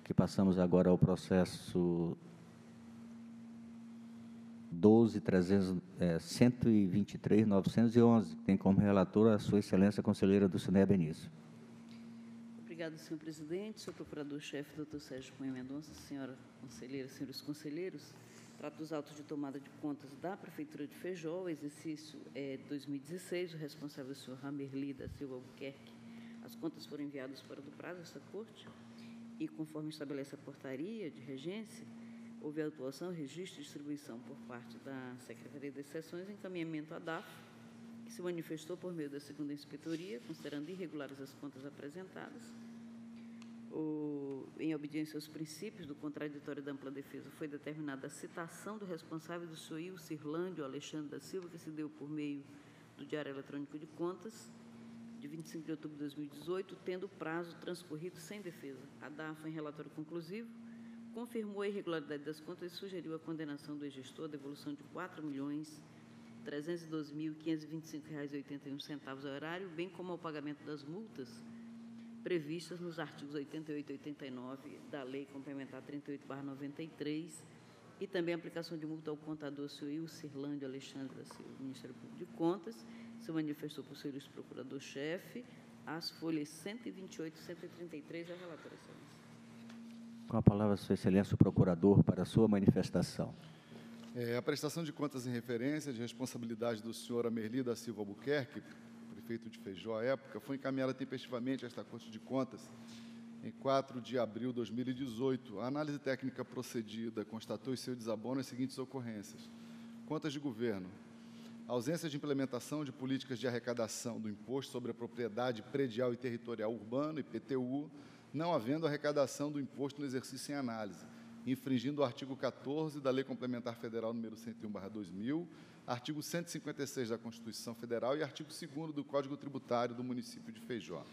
que passamos agora ao processo 12.123.911, que tem como relatora a Sua Excelência a Conselheira Dulcinea Benício. Obrigado, senhor presidente. Senhor procurador-chefe, doutor Sérgio Cunha Mendonça, senhora conselheira, senhores conselheiros, trato dos autos de tomada de contas da Prefeitura de Feijó, o exercício é 2016, o responsável é o senhor Ramerli da Silva Albuquerque. As contas foram enviadas fora do prazo desta corte e, conforme estabelece a portaria de regência, houve autuação, registro e distribuição por parte da Secretaria das Seções, encaminhamento à DAF, que se manifestou por meio da segunda inspetoria, considerando irregulares as contas apresentadas. Em obediência aos princípios do contraditório da ampla defesa, foi determinada a citação do responsável do senhor Ilcirlândio Alexandre da Silva, que se deu por meio do Diário Eletrônico de Contas, de 25 de outubro de 2018, tendo o prazo transcorrido sem defesa. A DAF, em relatório conclusivo, confirmou a irregularidade das contas e sugeriu a condenação do ex-gestor, a devolução de R$ 4.312.525,81 ao erário, bem como ao pagamento das multas previstas nos artigos 88 e 89 da Lei Complementar 38/93 e também a aplicação de multa ao contador senhor Ilcirlândio Alexandre da Silva. O Ministério Público de Contas se manifestou por senhor procurador-chefe, as folhas 128 e 133 da relatora, excelência. Com a palavra, Sua Excelência, o procurador, para a sua manifestação. A prestação de contas em referência de responsabilidade do senhor Amerli da Silva Albuquerque, prefeito de Feijó à época, foi encaminhada tempestivamente a esta Corte de Contas em 4 de abril de 2018. A análise técnica procedida constatou em seu desabono as seguintes ocorrências. Contas de governo. Ausência de implementação de políticas de arrecadação do Imposto sobre a Propriedade Predial e Territorial Urbano, IPTU, não havendo arrecadação do imposto no exercício em análise, infringindo o artigo 14 da Lei Complementar Federal número 101/2000, artigo 156 da Constituição Federal e artigo 2º do Código Tributário do município de Feijó.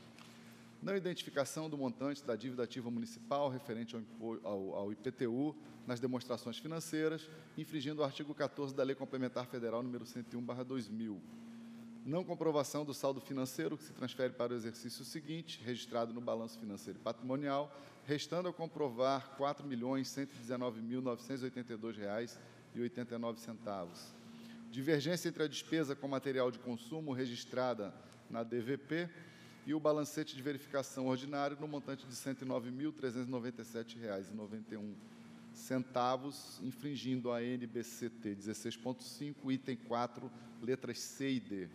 Não identificação do montante da dívida ativa municipal referente ao IPTU nas demonstrações financeiras, infringindo o artigo 14 da Lei Complementar Federal número 101/2000. Não comprovação do saldo financeiro que se transfere para o exercício seguinte, registrado no balanço financeiro e patrimonial, restando a comprovar R$ 4.119.982,89. Divergência entre a despesa com material de consumo registrada na DVP e o balancete de verificação ordinário no montante de R$ 109.397,91, infringindo a NBCT 16.5, item 4, letras C e D.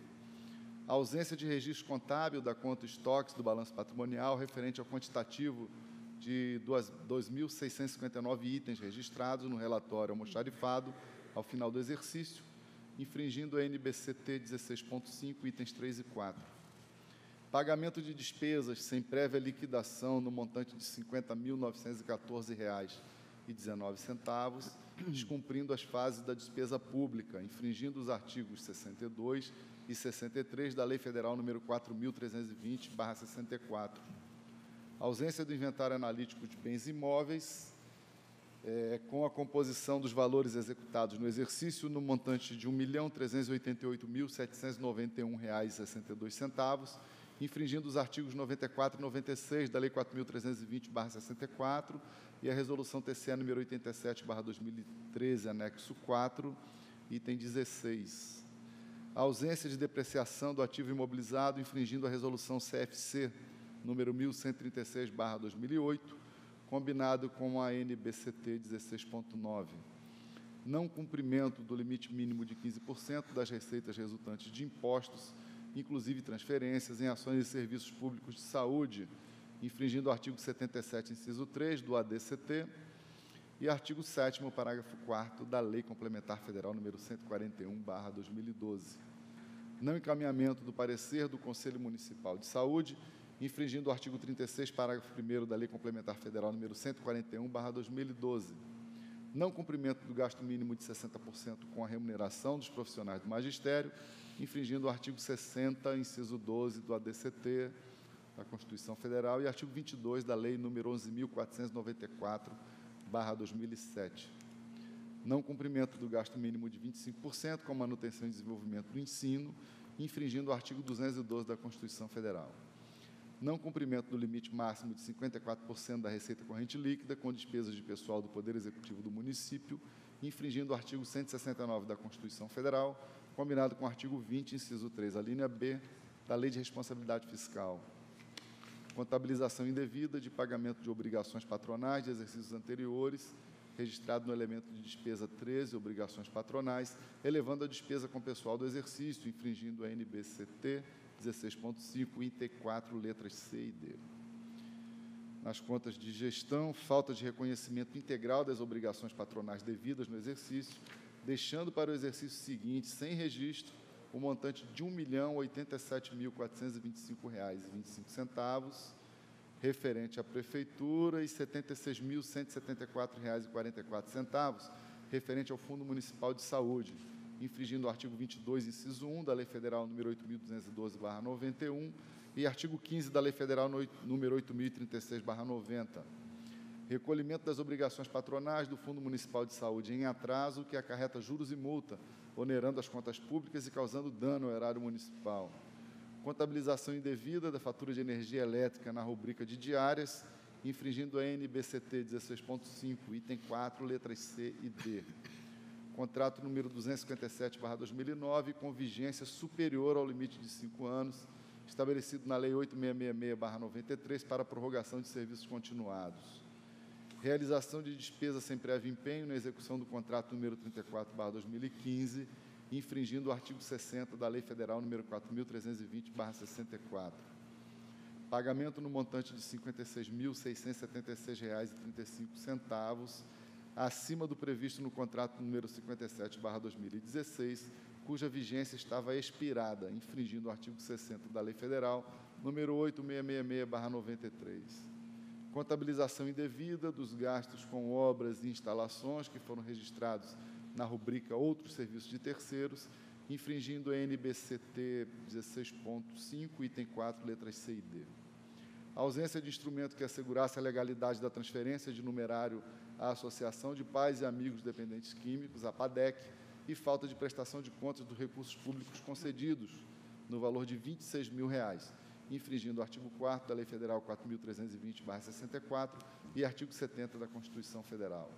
A ausência de registro contábil da conta estoques do balanço patrimonial referente ao quantitativo de 2.659 itens registrados no relatório almoxarifado ao final do exercício, infringindo a NBCT 16.5, itens 3 e 4. Pagamento de despesas sem prévia liquidação no montante de R$ 50.914,19, descumprindo as fases da despesa pública, infringindo os artigos 62 e 63 da Lei Federal número 4.320/64. Ausência do inventário analítico de bens imóveis, com a composição dos valores executados no exercício no montante de R$ 1.388.791,62, infringindo os artigos 94 e 96 da Lei 4.320/64 e a Resolução TCE número 87/2013, anexo 4, item 16. A ausência de depreciação do ativo imobilizado, infringindo a Resolução CFC número 1136/2008, combinado com a NBCT 16.9. Não cumprimento do limite mínimo de 15% das receitas resultantes de impostos, inclusive transferências, em ações e serviços públicos de saúde, infringindo o artigo 77, inciso 3 do ADCT e artigo 7º, parágrafo 4º da Lei Complementar Federal número 141/2012. Não encaminhamento do parecer do Conselho Municipal de Saúde, infringindo o artigo 36, parágrafo 1º da Lei Complementar Federal número 141/2012. Não cumprimento do gasto mínimo de 60% com a remuneração dos profissionais do magistério, infringindo o artigo 60, inciso 12 do ADCT da Constituição Federal e artigo 22 da Lei número 11.494/2007. Não cumprimento do gasto mínimo de 25% com a manutenção e desenvolvimento do ensino, infringindo o artigo 212 da Constituição Federal. não cumprimento do limite máximo de 54% da receita corrente líquida com despesas de pessoal do Poder Executivo do município, infringindo o artigo 169 da Constituição Federal, combinado com o artigo 20, inciso 3, a linha B, da Lei de Responsabilidade Fiscal. Contabilização indevida de pagamento de obrigações patronais de exercícios anteriores, registrado no elemento de despesa 13, obrigações patronais, elevando a despesa com pessoal do exercício, infringindo a NBCT 16.5, item 4, letras C e D. Nas contas de gestão, falta de reconhecimento integral das obrigações patronais devidas no exercício, deixando para o exercício seguinte, sem registro, o montante de R$ 1.087.425,25, referente à Prefeitura, e R$ 76.174,44, referente ao Fundo Municipal de Saúde, infringindo o artigo 22, inciso 1, da Lei Federal nº 8.212/91 e artigo 15 da Lei Federal nº 8.036/90. Recolhimento das obrigações patronais do Fundo Municipal de Saúde em atraso, que acarreta juros e multa, onerando as contas públicas e causando dano ao erário municipal. Contabilização indevida da fatura de energia elétrica na rubrica de diárias, infringindo a NBCT 16.5, item 4, letras C e D. Contrato número 257/2009, com vigência superior ao limite de 5 anos, estabelecido na Lei 8666/93 para prorrogação de serviços continuados. Realização de despesa sem prévio empenho na execução do contrato número 34/2015, infringindo o artigo 60 da Lei Federal nº 4.320/64. Pagamento no montante de R$ 56.676,35, acima do previsto no contrato número 57/2016, cuja vigência estava expirada, infringindo o artigo 60 da Lei Federal número 8666/93. Contabilização indevida dos gastos com obras e instalações que foram registrados na rubrica Outros Serviços de Terceiros, infringindo a NBCT 16.5, item 4, letras C e D. A ausência de instrumento que assegurasse a legalidade da transferência de numerário à Associação de Pais e Amigos Dependentes Químicos, a PADEC, e falta de prestação de contas dos recursos públicos concedidos, no valor de R$ 26 mil, infringindo o artigo 4º da Lei Federal 4.320/64 e artigo 70 da Constituição Federal.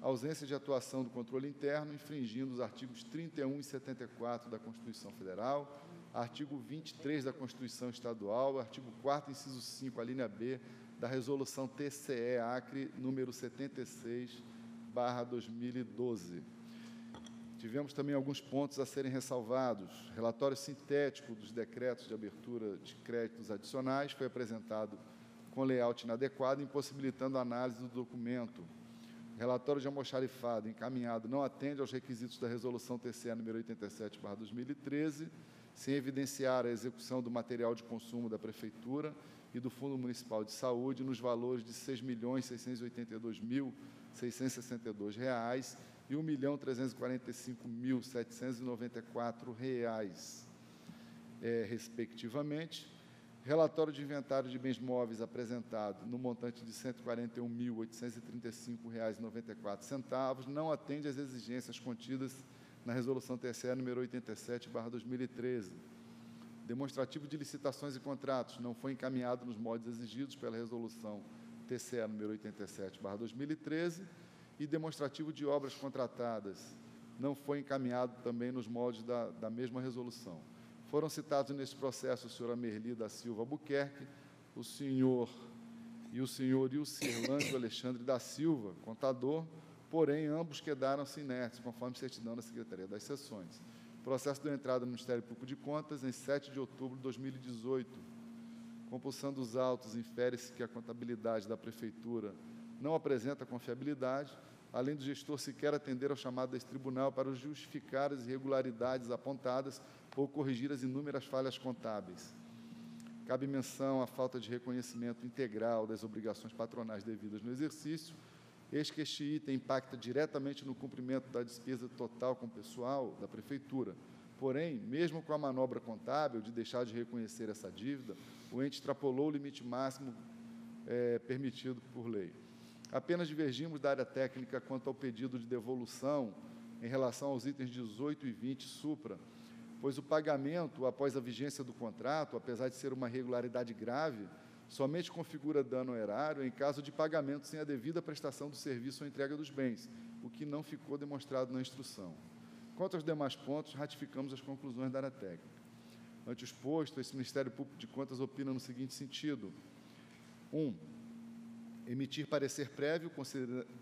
Ausência de atuação do controle interno, infringindo os artigos 31 e 74 da Constituição Federal, artigo 23 da Constituição Estadual, artigo 4º, inciso 5, a linha B, da Resolução TCE-Acre, número 76/2012. Tivemos também alguns pontos a serem ressalvados. Relatório sintético dos decretos de abertura de créditos adicionais foi apresentado com layout inadequado, impossibilitando a análise do documento. Relatório de almoxarifado encaminhado não atende aos requisitos da Resolução TCE número 87/2013, sem evidenciar a execução do material de consumo da Prefeitura e do Fundo Municipal de Saúde nos valores de R$ 6.682.662 e R$ 1.345.794, respectivamente. Relatório de inventário de bens móveis apresentado no montante de R$ 141.835,94 não atende às exigências contidas na Resolução TCE número 87/2013. Demonstrativo de licitações e contratos não foi encaminhado nos moldes exigidos pela Resolução TCE número 87/2013 e demonstrativo de obras contratadas não foi encaminhado também nos moldes da mesma resolução. Foram citados nesse processo o senhor Amerli da Silva Albuquerque, o senhor Ilcirlândio Alexandre da Silva, contador, porém, ambos quedaram-se inertes, conforme certidão da Secretaria das Seções. O processo deu entrada no Ministério Público de Contas em 7 de outubro de 2018. Compulsão dos autos, infere-se que a contabilidade da Prefeitura não apresenta confiabilidade, além do gestor sequer atender ao chamado desse tribunal para justificar as irregularidades apontadas ou corrigir as inúmeras falhas contábeis. Cabe menção à falta de reconhecimento integral das obrigações patronais devidas no exercício, eis que este item impacta diretamente no cumprimento da despesa total com o pessoal da Prefeitura. Porém, mesmo com a manobra contábil de deixar de reconhecer essa dívida, o ente extrapolou o limite máximo permitido por lei. Apenas divergimos da área técnica quanto ao pedido de devolução em relação aos itens 18 e 20 supra, pois o pagamento após a vigência do contrato, apesar de ser uma irregularidade grave, somente configura dano erário em caso de pagamento sem a devida prestação do serviço ou entrega dos bens, o que não ficou demonstrado na instrução. Quanto aos demais pontos, ratificamos as conclusões da área técnica. Ante o exposto, esse Ministério Público de Contas opina no seguinte sentido: 1. Emitir parecer prévio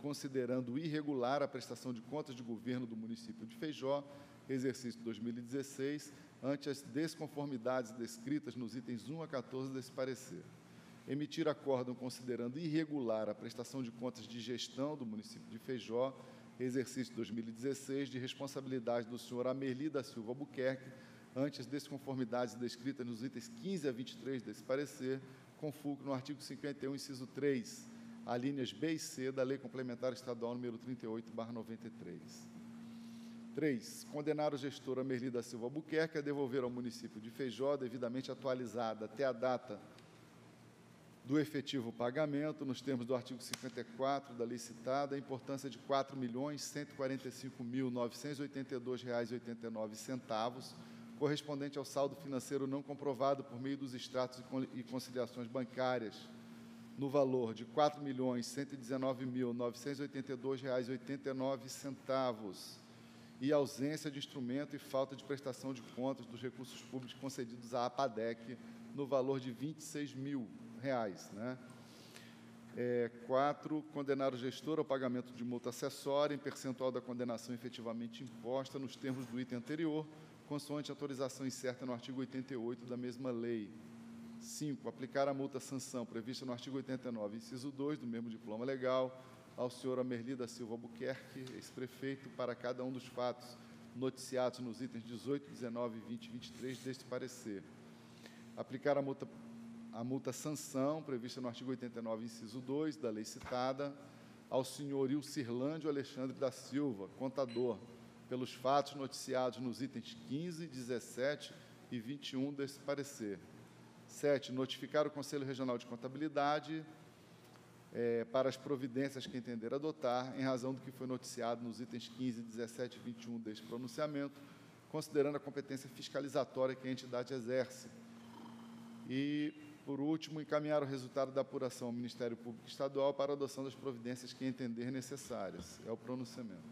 considerando irregular a prestação de contas de governo do município de Feijó, exercício 2016, ante as desconformidades descritas nos itens 1 a 14 desse parecer. Emitir acórdão considerando irregular a prestação de contas de gestão do município de Feijó, exercício 2016, de responsabilidade do senhor Amerli da Silva Albuquerque, ante as desconformidades descritas nos itens 15 a 23 desse parecer, com fulcro no artigo 51, inciso 3, alíneas B e C da Lei Complementar Estadual número 38/93. 3. Condenar o gestor Amerli da Silva Albuquerque a devolver ao município de Feijó, devidamente atualizada até a data do efetivo pagamento, nos termos do artigo 54 da lei citada, a importância de R$ 4.145.982,89, correspondente ao saldo financeiro não comprovado por meio dos extratos e conciliações bancárias, no valor de R$ 4.119.982,89, e ausência de instrumento e falta de prestação de contas dos recursos públicos concedidos à APADEC, no valor de R$ 26.000. 4. Condenar o gestor ao pagamento de multa acessória em percentual da condenação efetivamente imposta nos termos do item anterior, consoante autorização incerta no artigo 88 da mesma lei. 5. Aplicar a multa sanção prevista no artigo 89, inciso 2, do mesmo diploma legal, ao senhor Amerli da Silva Albuquerque, ex-prefeito, para cada um dos fatos noticiados nos itens 18, 19, 20 e 23 deste parecer. Aplicar a multa sanção prevista no artigo 89, inciso 2, da lei citada, ao senhor Ilcirlândio Alexandre da Silva, contador, pelos fatos noticiados nos itens 15, 17 e 21 desse parecer. 7. Notificar o Conselho Regional de Contabilidade para as providências que entender adotar, em razão do que foi noticiado nos itens 15, 17 e 21 deste pronunciamento, considerando a competência fiscalizatória que a entidade exerce. E, por último, encaminhar o resultado da apuração ao Ministério Público Estadual para a adoção das providências que entender necessárias. É o pronunciamento.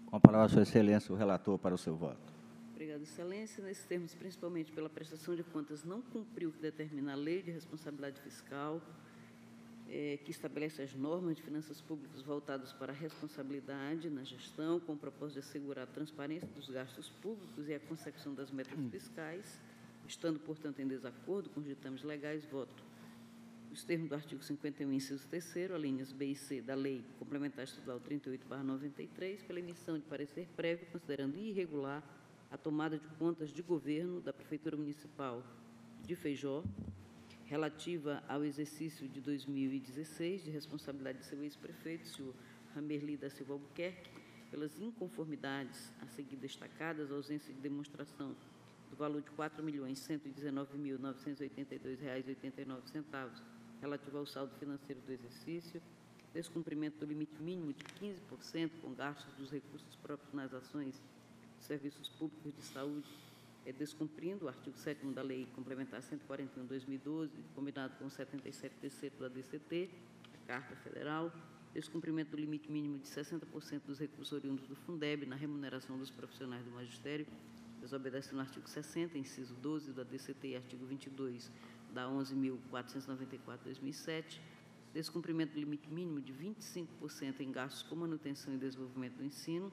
Com a palavra, Sua Excelência, o relator para o seu voto. Obrigada, Excelência. Nesses termos, principalmente pela prestação de contas, não cumpriu o que determina a Lei de Responsabilidade Fiscal, que estabelece as normas de finanças públicas voltadas para a responsabilidade na gestão, com o propósito de assegurar a transparência dos gastos públicos e a consecução das metas fiscais. Estando, portanto, em desacordo com os ditames legais, voto os termos do artigo 51, inciso 3º, alíneas B e C da Lei Complementar Estadual 38/93, pela emissão de parecer prévio, considerando irregular a tomada de contas de governo da Prefeitura Municipal de Feijó, relativa ao exercício de 2016, de responsabilidade de seu ex-prefeito, senhor Amerli da Silva Albuquerque, pelas inconformidades a seguir destacadas, ausência de demonstração do valor de R$ 4.119.982,89, relativo ao saldo financeiro do exercício, descumprimento do limite mínimo de 15% com gastos dos recursos próprios nas ações de serviços públicos de saúde, descumprindo o artigo 7º da Lei Complementar 141/2012, combinado com o 77º da DCT, a Carta Federal, descumprimento do limite mínimo de 60% dos recursos oriundos do Fundeb na remuneração dos profissionais do magistério, desobedecendo o artigo 60, inciso 12 da DCT e artigo 22 da 11.494/2007, descumprimento do limite mínimo de 25% em gastos com manutenção e desenvolvimento do ensino,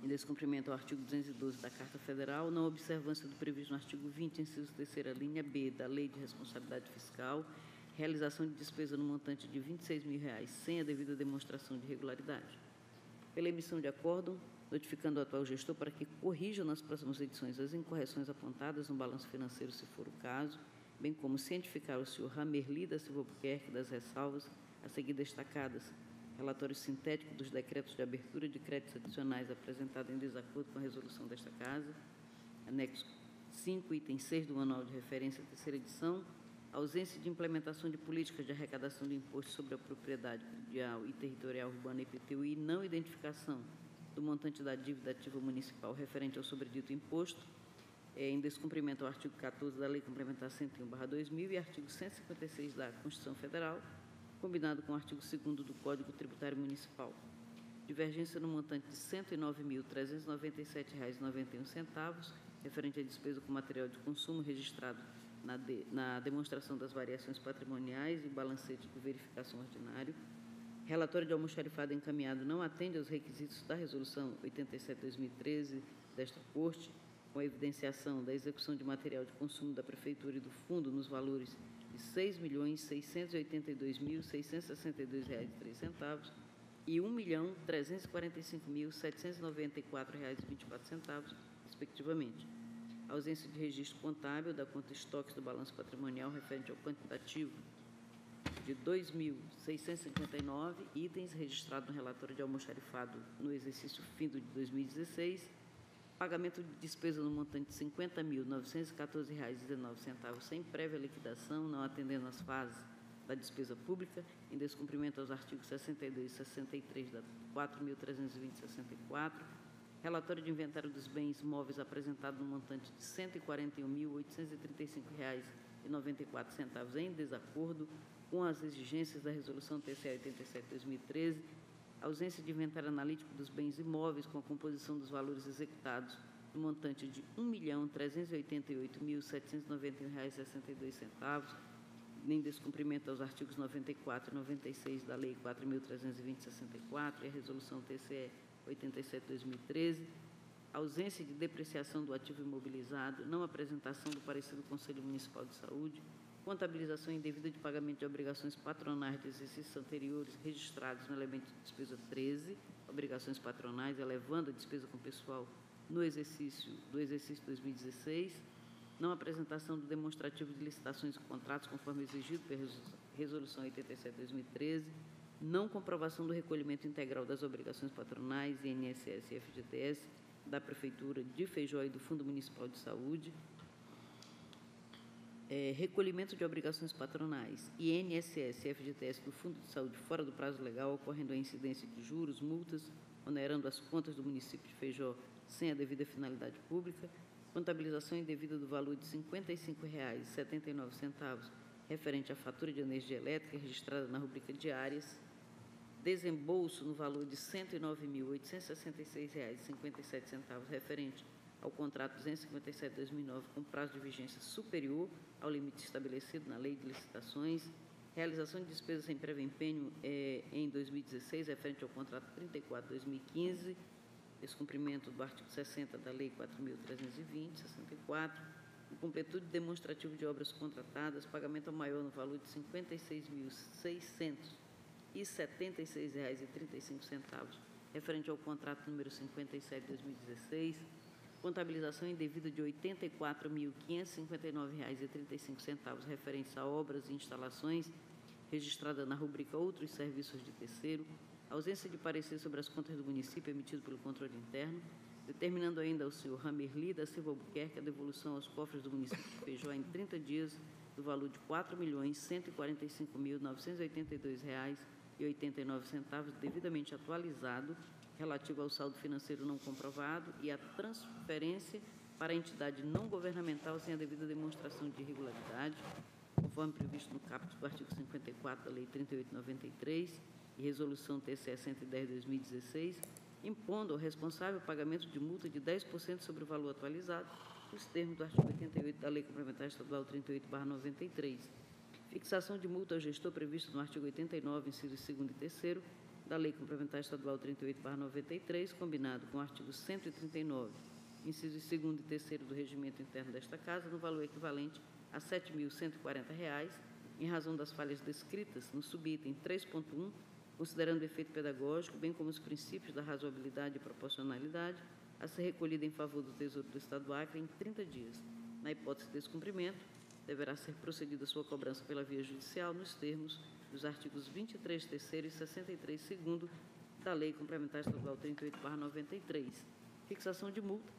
em descumprimento ao artigo 212 da Carta Federal, não observância do previsto no artigo 20, inciso 3ª, linha B, da Lei de Responsabilidade Fiscal, realização de despesa no montante de R$ 26.000, sem a devida demonstração de regularidade. Pela emissão de acórdão, notificando o atual gestor para que corrija nas próximas edições as incorreções apontadas no balanço financeiro, se for o caso, bem como cientificar o senhor Amerli da Silva Albuquerque das ressalvas a seguir destacadas, relatório sintético dos decretos de abertura de créditos adicionais apresentado em desacordo com a resolução desta Casa, anexo 5, item 6 do Manual de Referência, terceira edição, ausência de implementação de políticas de arrecadação de imposto sobre a propriedade predial e territorial urbana, IPTUI, não identificação do montante da dívida ativa municipal referente ao sobredito imposto, em descumprimento ao artigo 14 da Lei Complementar 101/2000 e artigo 156 da Constituição Federal, combinado com o artigo 2º do Código Tributário Municipal. Divergência no montante de R$ 109.397,91, referente à despesa com material de consumo registrado na demonstração das variações patrimoniais e balancete de verificação ordinário. Relatório de almoxarifado encaminhado não atende aos requisitos da Resolução 87/2013 desta Corte, com a evidenciação da execução de material de consumo da Prefeitura e do Fundo nos valores de R$ 6.682.662,03 e R$ 1.345.794,24, respectivamente. A ausência de registro contábil da conta estoques do balanço patrimonial referente ao quantitativo de 2.659 itens registrado no relatório de almoxarifado no exercício findo de 2016, pagamento de despesa no montante de R$ 50.914,19 sem prévia liquidação, não atendendo às fases da despesa pública, em descumprimento aos artigos 62 e 63 da 4.320/64, relatório de inventário dos bens móveis apresentado no montante de R$ 141.835,94 em desacordo com as exigências da Resolução TCE 87/2013, ausência de inventário analítico dos bens imóveis com a composição dos valores executados no montante de R$ 1.388.791,62, em descumprimento aos artigos 94 e 96 da Lei 4.320/64 e a Resolução TCE 87/2013, ausência de depreciação do ativo imobilizado, não apresentação do parecer do Conselho Municipal de Saúde, contabilização indevida de pagamento de obrigações patronais de exercícios anteriores registrados no elemento de despesa 13, obrigações patronais, elevando a despesa com pessoal do exercício 2016, não apresentação do demonstrativo de licitações e contratos conforme exigido pela Resolução 87/2013, não comprovação do recolhimento integral das obrigações patronais, INSS e FGTS, da Prefeitura de Feijó e do Fundo Municipal de Saúde, recolhimento de obrigações patronais, INSS e FGTS do Fundo de Saúde fora do prazo legal, ocorrendo a incidência de juros, multas, onerando as contas do município de Feijó sem a devida finalidade pública, contabilização indevida do valor de R$ 55,79, referente à fatura de energia elétrica registrada na rubrica diárias, desembolso no valor de R$ 109.866,57, referente ao contrato 257/2009, com prazo de vigência superior ao limite estabelecido na Lei de Licitações, realização de despesas sem prévio empenho em 2016, referente ao contrato 34/2015, descumprimento do artigo 60 da Lei 4.320/64, incompletude demonstrativo de obras contratadas, pagamento ao maior no valor de R$ 56.676,35, referente ao contrato número 57/2016, contabilização indevida de R$ 84.559,35, referentes a obras e instalações registrada na rubrica Outros Serviços de Terceiro, ausência de parecer sobre as contas do município emitido pelo controle interno, determinando ainda ao senhor Ramerli da Silva Albuquerque a devolução aos cofres do município de Feijó em 30 dias do valor de R$ 4.145.982,89, devidamente atualizado, relativo ao saldo financeiro não comprovado e a transferência para a entidade não governamental sem a devida demonstração de irregularidade, conforme previsto no caput do artigo 54 da Lei 38/93 e Resolução TCE 110/2016, impondo ao responsável o pagamento de multa de 10% sobre o valor atualizado, nos termos do artigo 88 da Lei Complementar Estadual 38/93. Fixação de multa ao gestor previsto no artigo 89, incisos 2º e 3º, da Lei Complementar Estadual 38/93, combinado com o artigo 139, incisos 2º e 3º do Regimento Interno desta Casa, no valor equivalente a R$ 7.140, em razão das falhas descritas no subitem 3.1, considerando o efeito pedagógico, bem como os princípios da razoabilidade e proporcionalidade, a ser recolhida em favor do Tesouro do Estado do Acre em 30 dias. Na hipótese de descumprimento, deverá ser procedida a sua cobrança pela via judicial nos termos dos artigos 23 terceiro e 63 segundo da Lei Complementar Estadual 38/93. Fixação de multa,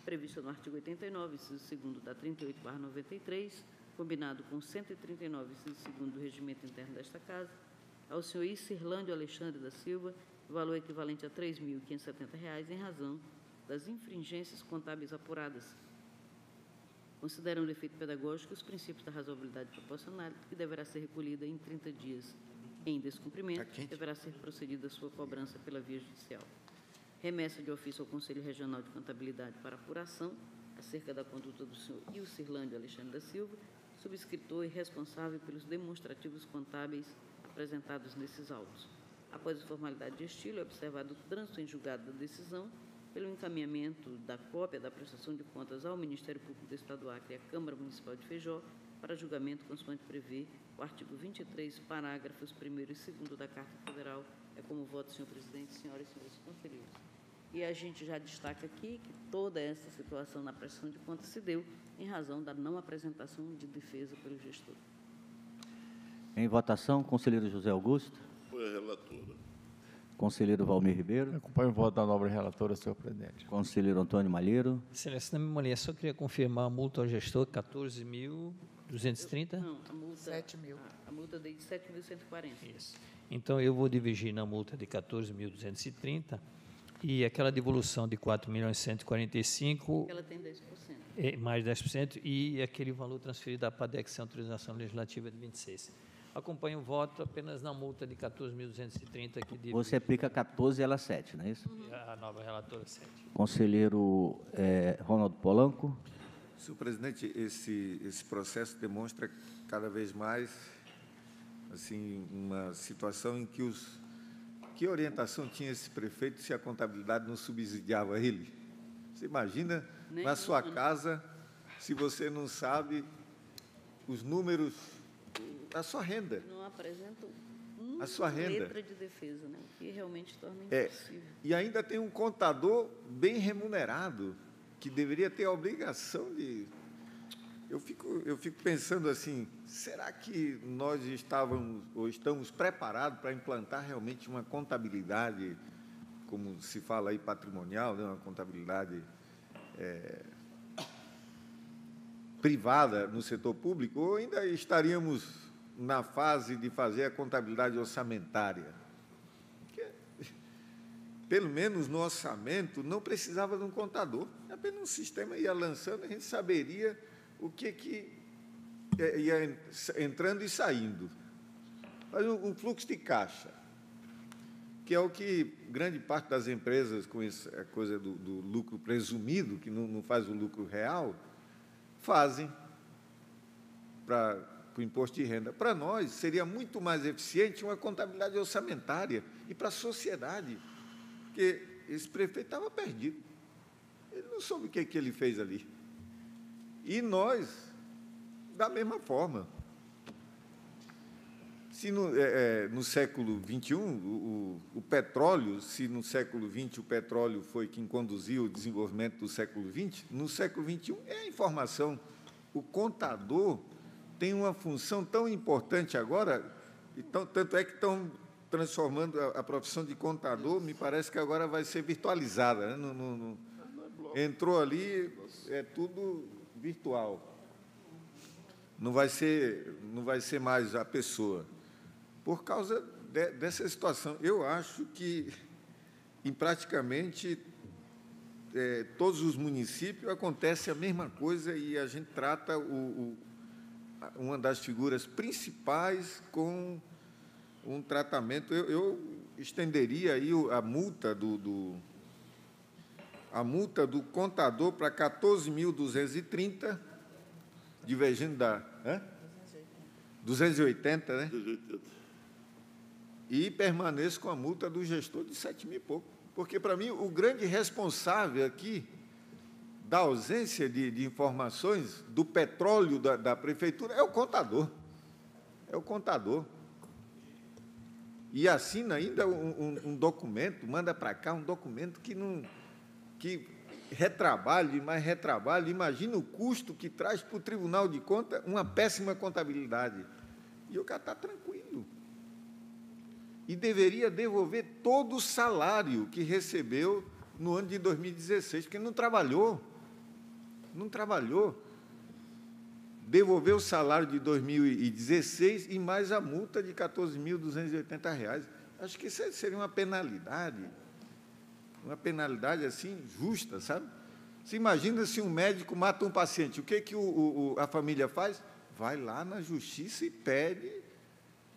prevista no artigo 89, inciso 2º da 38/93, combinado com 139, inciso 2º do Regimento Interno desta Casa, ao senhor Isirlândio Alexandre da Silva, valor equivalente a R$ 3.570, em razão das infringências contábeis apuradas. Considerando o efeito pedagógico e os princípios da razoabilidade proporcional, que deverá ser recolhida em 30 dias. Em descumprimento, deverá ser procedida a sua cobrança pela via judicial. Remessa de ofício ao Conselho Regional de Contabilidade para apuração acerca da conduta do senhor Ilcirlândio Alexandre da Silva, subscritor e responsável pelos demonstrativos contábeis apresentados nesses autos. Após a formalidade de estilo, é observado o trânsito em julgado da decisão pelo encaminhamento da cópia da prestação de contas ao Ministério Público do Estado do Acre e à Câmara Municipal de Feijó para julgamento consoante prevê o artigo 23, parágrafos 1º e 2º da Carta Federal. É como voto, senhor presidente, senhoras e senhores conselheiros. E a gente já destaca aqui que toda essa situação na prestação de contas se deu em razão da não apresentação de defesa pelo gestor. Em votação, conselheiro José Augusto. Foi a relatora. Conselheiro Valmir Ribeiro. Acompanho o voto da nobre relatora, senhor presidente. Conselheiro Antônio Malheiro. Excelência, na memória, só queria confirmar a multa ao gestor, 14.230? Não, a multa... 7.000. A multa de 7.140. Isso. Então, eu vou dividir na multa de 14.230 e aquela devolução de 4.145... Ela tem 10%. Mais 10%, e aquele valor transferido da PADEC sem autorização legislativa de 26%. Acompanho o voto apenas na multa de 14.230 que divide. Você aplica 14 e ela 7, não é isso? A nova relatora 7. Conselheiro Ronaldo Polanco. Senhor presidente, esse processo demonstra cada vez mais assim, uma situação em que que orientação tinha esse prefeito se a contabilidade não subsidiava ele? Você imagina na sua casa, se você não sabe os números, a sua renda. Não apresentam a sua renda. Letra de defesa, né? O que realmente torna impossível. E ainda tem um contador bem remunerado, que deveria ter a obrigação de... Eu fico pensando assim, será que nós estamos preparados para implantar realmente uma contabilidade, como se fala aí, patrimonial, né? Uma contabilidade privada no setor público, ou ainda estaríamos na fase de fazer a contabilidade orçamentária? Porque, pelo menos no orçamento, não precisava de um contador, apenas um sistema ia lançando, a gente saberia o que ia entrando e saindo. Mas um fluxo de caixa, que é o que grande parte das empresas, com essa coisa do lucro presumido, que não faz o lucro real, fazem para o imposto de renda. Para nós, seria muito mais eficiente uma contabilidade orçamentária e para a sociedade, porque esse prefeito estava perdido. Ele não soube o que ele fez ali. E nós, da mesma forma. Se no século XXI, o petróleo, se no século XX o petróleo foi quem conduziu o desenvolvimento do século XX, no século XXI é a informação. O contador tem uma função tão importante agora, então, tanto é que estão transformando a profissão de contador, me parece que agora vai ser virtualizada, né? Entrou ali, é tudo virtual. Não vai ser mais a pessoa. Por causa dessa situação, eu acho que, em praticamente todos os municípios, acontece a mesma coisa e a gente trata uma das figuras principais com um tratamento. Eu estenderia aí a multa do contador para 14.230, divergindo da... 280, né? 280. E permaneço com a multa do gestor de 7 mil e pouco. Porque, para mim, o grande responsável aqui da ausência de informações do petróleo da prefeitura é o contador. É o contador. E assina ainda um documento, manda para cá um documento que retrabalho e mais retrabalho. Imagina o custo que traz para o Tribunal de Contas uma péssima contabilidade. E o cara está tranquilo. E deveria devolver todo o salário que recebeu no ano de 2016, porque não trabalhou. Não trabalhou. Devolveu o salário de 2016 e mais a multa de R$ 14.280. Acho que isso seria uma penalidade assim, justa, sabe? Você imagina se um médico mata um paciente, o que a família faz? Vai lá na justiça e pede.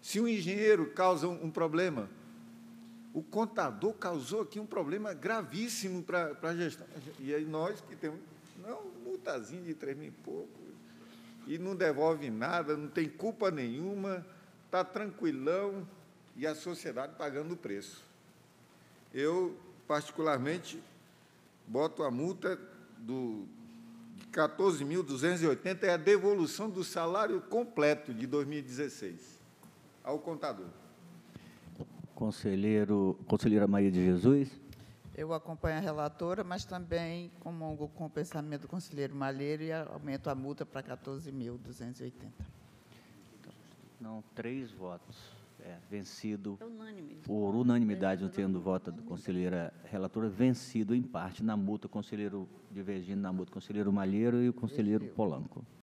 Se um engenheiro causa um problema, o contador causou aqui um problema gravíssimo para a gestão. E aí nós que temos, não, multazinha de 3 mil e pouco, e não devolve nada, não tem culpa nenhuma, está tranquilão, e a sociedade pagando o preço. Eu, particularmente, boto a multa de 14.280, é a devolução do salário completo de 2016 ao contador. Conselheira Maria de Jesus. Eu acompanho a relatora, mas também comungo com o pensamento do conselheiro Malheiro e aumento a multa para 14.280. Não, 3 votos. Vencido É unânime. por unanimidade no termo do voto da conselheira relatora, vencido em parte na multa, conselheiro Divergindo na multa, conselheiro Malheiro e o conselheiro Polanco.